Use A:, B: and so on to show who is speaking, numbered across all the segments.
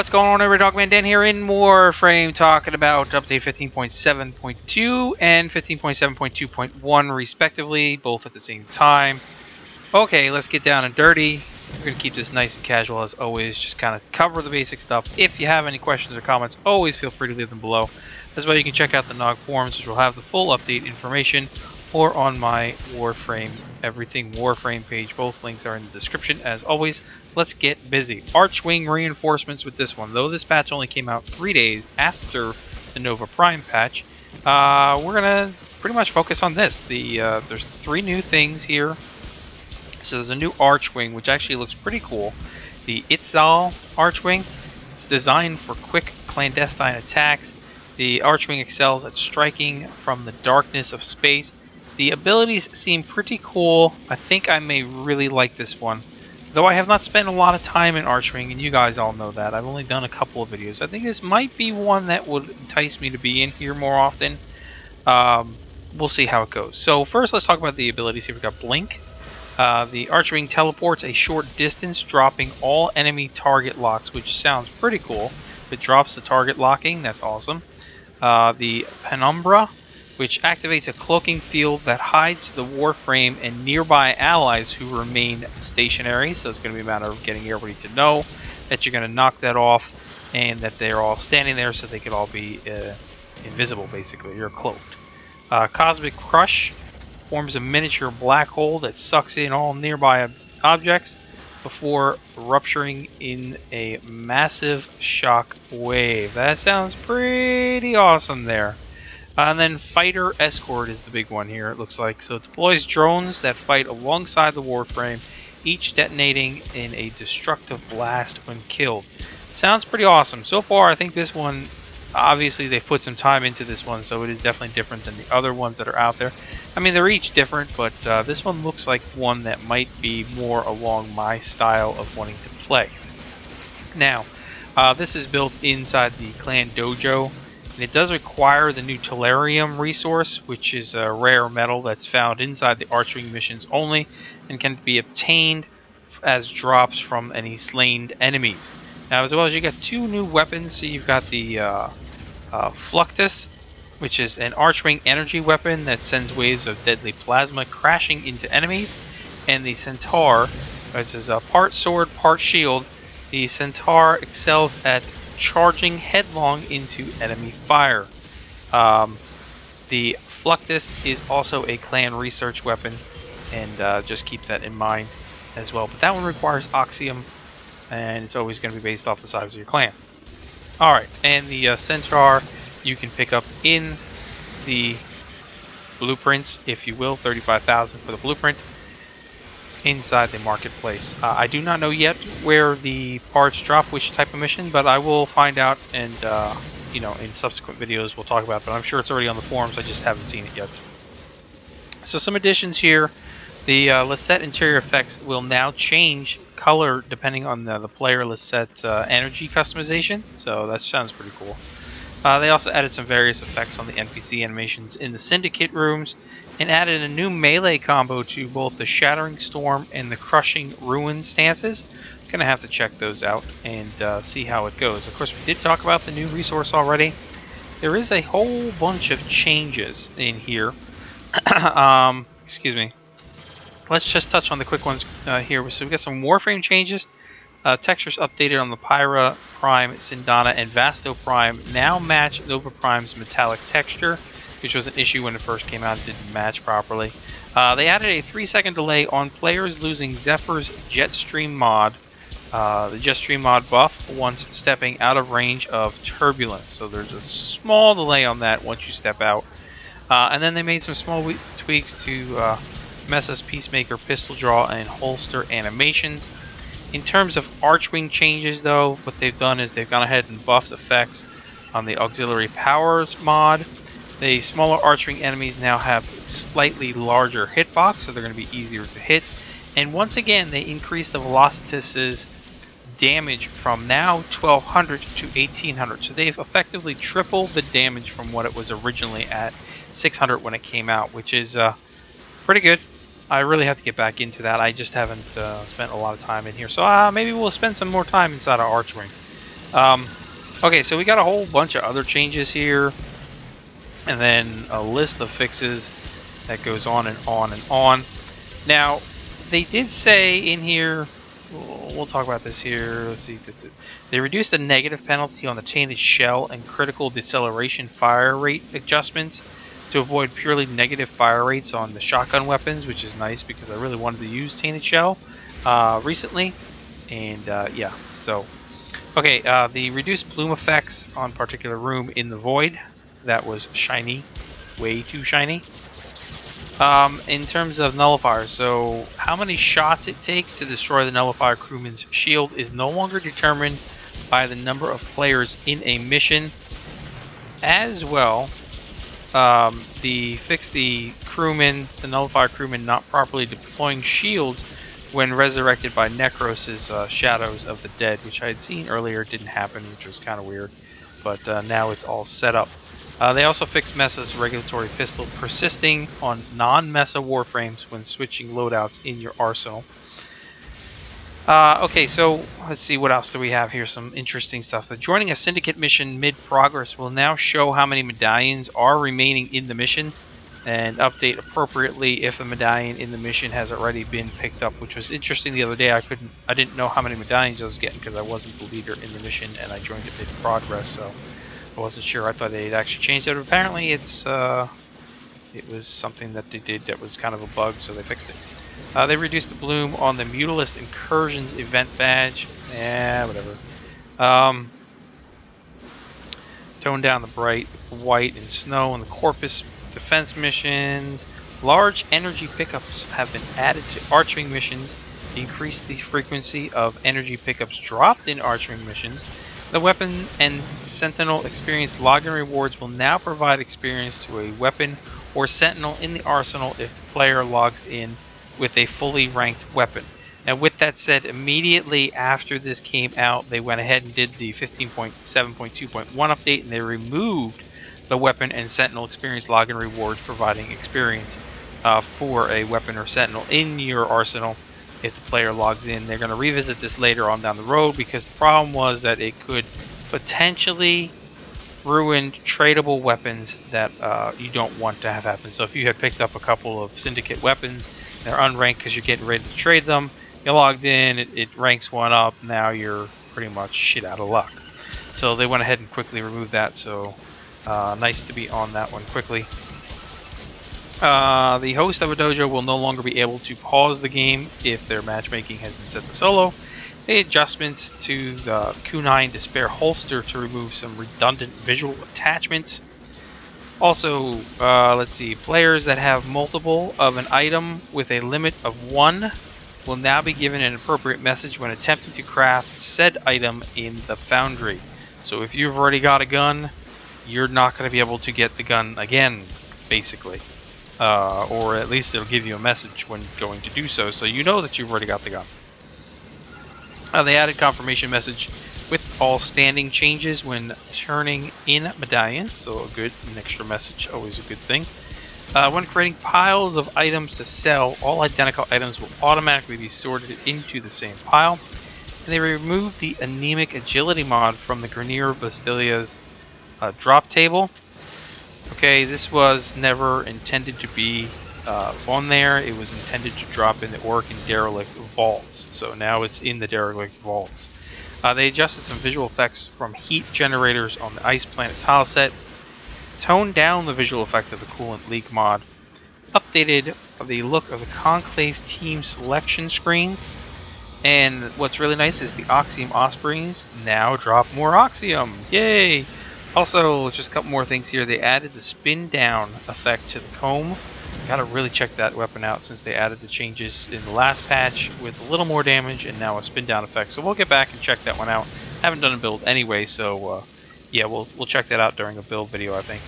A: what's going on, everybody? Dogman Dan here in Warframe, talking about update 15.7.2 and 15.7.2.1 respectively, both at the same time. Okay, let's get down and dirty. We're going to keep this nice and casual as always, just kind of cover the basic stuff. If you have any questions or comments, always feel free to leave them below. As well, you can check out the Nog forums, which will have the full update information, or on my Warframe Everything Warframe page. Both links are in the description. As always, let's get busy. Archwing reinforcements with this one. Though this patch only came out 3 days after the Nova Prime patch, we're going to pretty much focus on this. There's 3 new things here. So there's a new Archwing, which actually looks pretty cool. The Itzal Archwing. It's designed for quick clandestine attacks. The Archwing excels at striking from the darkness of space. The abilities seem pretty cool. I think I may really like this one. Though I have not spent a lot of time in Archwing, and you guys all know that. I've only done a couple of videos. I think this might be one that would entice me to be in here more often. We'll see how it goes. So first, let's talk about the abilities here. We've got Blink. The Archwing teleports a short distance, dropping all enemy target locks, which sounds pretty cool. It drops the target locking. That's awesome. The Penumbra, which activates a cloaking field that hides the Warframe and nearby allies who remain stationary. So it's going to be a matter of getting everybody to know that you're going to knock that off and that they're all standing there so they could all be invisible, basically. You're cloaked. Cosmic Crush forms a miniature black hole that sucks in all nearby objects before rupturing in a massive shock wave. That sounds pretty awesome there. And then Fighter Escort is the big one here, it looks like. So it deploys drones that fight alongside the Warframe, each detonating in a destructive blast when killed. Sounds pretty awesome. So far, I think this one, obviously they've put some time into this one, so it is definitely different than the other ones that are out there. I mean, they're each different, but this one looks like one that might be more along my style of wanting to play. Now, this is built inside the Clan Dojo. And it does require the new Tellurium resource, which is a rare metal that's found inside the Archwing missions only and can be obtained as drops from any slain enemies. Now, as well as you got 2 new weapons. So you've got the Fluctus, which is an Archwing energy weapon that sends waves of deadly plasma crashing into enemies, and the Centaur, which is a part sword, part shield. The Centaur excels at charging headlong into enemy fire. The Fluctus is also a clan research weapon, and just keep that in mind as well. But that one requires Oxium, and it's always going to be based off the size of your clan. Alright, and the Centaur you can pick up in the blueprints, if you will. 35,000 for the blueprint inside the marketplace. I do not know yet where the parts drop, which type of mission, but I will find out, and you know, in subsequent videos we'll talk about it. But I'm sure it's already on the forums. I just haven't seen it yet. So some additions here. The Lisette interior effects will now change color depending on the player Lisette energy customization. So that sounds pretty cool. They also added some various effects on the NPC animations in the Syndicate rooms, and added a new melee combo to both the Shattering Storm and the Crushing Ruin stances. Gonna have to check those out and see how it goes. Of course, we did talk about the new resource already. There is a whole bunch of changes in here. Excuse me. Let's just touch on the quick ones here. So we've got some Warframe changes. Textures updated on the Pyra Prime, Sindana, and Vasto Prime now match Nova Prime's metallic texture, which was an issue when it first came out. It didn't match properly. They added a 3-second delay on players losing Zephyr's Jetstream mod, the Jetstream mod buff, once stepping out of range of turbulence. So there's a small delay on that once you step out. And then they made some small tweaks to Messa's Peacemaker pistol draw and holster animations. In terms of Archwing changes, though, what they've done is they've gone ahead and buffed effects on the Auxiliary Powers mod. The smaller Archwing enemies now have slightly larger hitbox, so they're going to be easier to hit. And once again, they increased the Velocitus's damage from now 1200 to 1800. So they've effectively tripled the damage from what it was originally at 600 when it came out, which is pretty good. I really have to get back into that. I just haven't spent a lot of time in here. So maybe we'll spend some more time inside our Archwing. Okay, so we got a whole bunch of other changes here, and then a list of fixes that goes on and on and on. Now, they did say in here, we'll talk about this here. Let's see. They reduced the negative penalty on the tainted shell and critical deceleration fire rate adjustments to avoid purely negative fire rates on the shotgun weapons, which is nice because I really wanted to use tainted shell recently. And yeah, so okay, the reduced bloom effects on particular room in the void. That was shiny, way too shiny. In terms of nullifiers, so how many shots it takes to destroy the nullifier crewman's shield is no longer determined by the number of players in a mission. As well, the nullifier crewman not properly deploying shields when resurrected by Necros's Shadows of the Dead, which I had seen earlier didn't happen, which was kind of weird, but now it's all set up. They also fixed Mesa's regulatory pistol persisting on non-Mesa warframes when switching loadouts in your arsenal. Okay, so let's see, what else do we have here? Some interesting stuff. Joining a syndicate mission mid-progress will now show how many medallions are remaining in the mission, and update appropriately if a medallion in the mission has already been picked up, which was interesting the other day. I didn't know how many medallions I was getting because I wasn't the leader in the mission and I joined it mid-progress, so I wasn't sure. I thought they'd actually changed it, but apparently it was something that they did that was kind of a bug, so they fixed it. They reduced the bloom on the Mutalist Incursions event badge. Yeah, whatever. Toned down the bright white and snow on the Corpus defense missions. Large energy pickups have been added to Archwing missions. Increase the frequency of energy pickups dropped in Archwing missions. The weapon and sentinel experience login rewards will now provide experience to a weapon or sentinel in the arsenal if the player logs in with a fully ranked weapon. Now, with that said, immediately after this came out, they went ahead and did the 15.7.2.1 update, and they removed the weapon and sentinel experience login rewards, providing experience for a weapon or sentinel in your arsenal if the player logs in. They're going to revisit this later on down the road because the problem was that it could potentially ruin tradable weapons that you don't want to have happen. So if you had picked up a couple of syndicate weapons, they're unranked because you're getting ready to trade them, you logged in, it ranks one up, now you're pretty much shit out of luck. So they went ahead and quickly removed that, so nice to be on that one quickly. The host of a dojo will no longer be able to pause the game if their matchmaking has been set to solo. Made adjustments to the Kunai Despair holster to remove some redundant visual attachments. Also, let's see, players that have multiple of an item with a limit of 1 will now be given an appropriate message when attempting to craft said item in the foundry. So if you've already got a gun, you're not going to be able to get the gun again, basically. Or at least it'll give you a message when going to do so, so you know that you've already got the gun. They added confirmation message with all standing changes when turning in medallions, so a good, an extra message, always a good thing. When creating piles of items to sell, all identical items will automatically be sorted into the same pile. And they removed the anemic agility mod from the Grenier Bastilia's drop table. Okay, this was never intended to be on there. It was intended to drop in the Orc and Derelict vaults, so now it's in the Derelict vaults. They adjusted some visual effects from heat generators on the Ice Planet tile set, toned down the visual effects of the Coolant Leak mod, updated the look of the Conclave team selection screen, and what's really nice is the Oxium Ospreys now drop more Oxium. Yay! Also, just a couple more things here. They added the spin down effect to the comb. Gotta really check that weapon out since they added the changes in the last patch with a little more damage and now a spin down effect. So we'll get back and check that one out. Haven't done a build anyway, so yeah, we'll check that out during a build video, I think.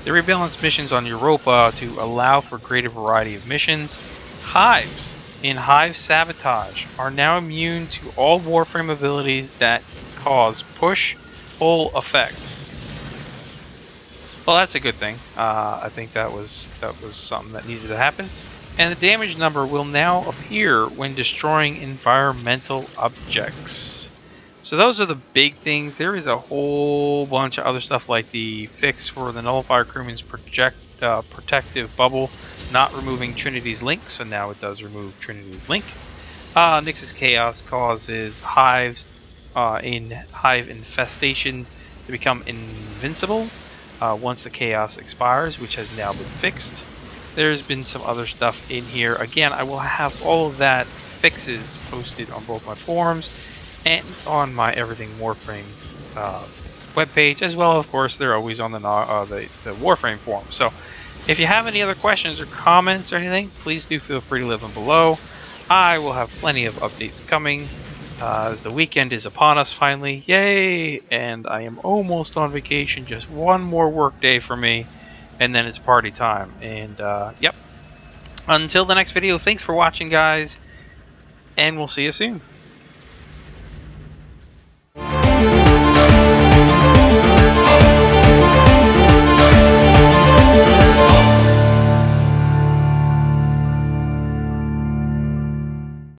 A: They rebalanced missions on Europa to allow for greater variety of missions. Hives in Hive Sabotage are now immune to all Warframe abilities that cause push-pull effects. Well, that's a good thing. I think that was something that needed to happen. And the damage number will now appear when destroying environmental objects. So those are the big things. There is a whole bunch of other stuff like the fix for the Nullifier Crewman's protective bubble, not removing Trinity's link, so now it does remove Trinity's link. Nyx's Chaos causes hive infestation to become invincible once the Chaos expires, which has now been fixed. There's been some other stuff in here. Again, I will have all of that fixes posted on both my forums and on my Everything Warframe webpage, as well. Of course, they're always on the Warframe forum. So if you have any other questions or comments or anything, please do feel free to leave them below. I will have plenty of updates coming as the weekend is upon us finally. Yay! And I am almost on vacation. Just one more work day for me, and then it's party time. And yep. Until the next video, thanks for watching, guys, and we'll see you soon.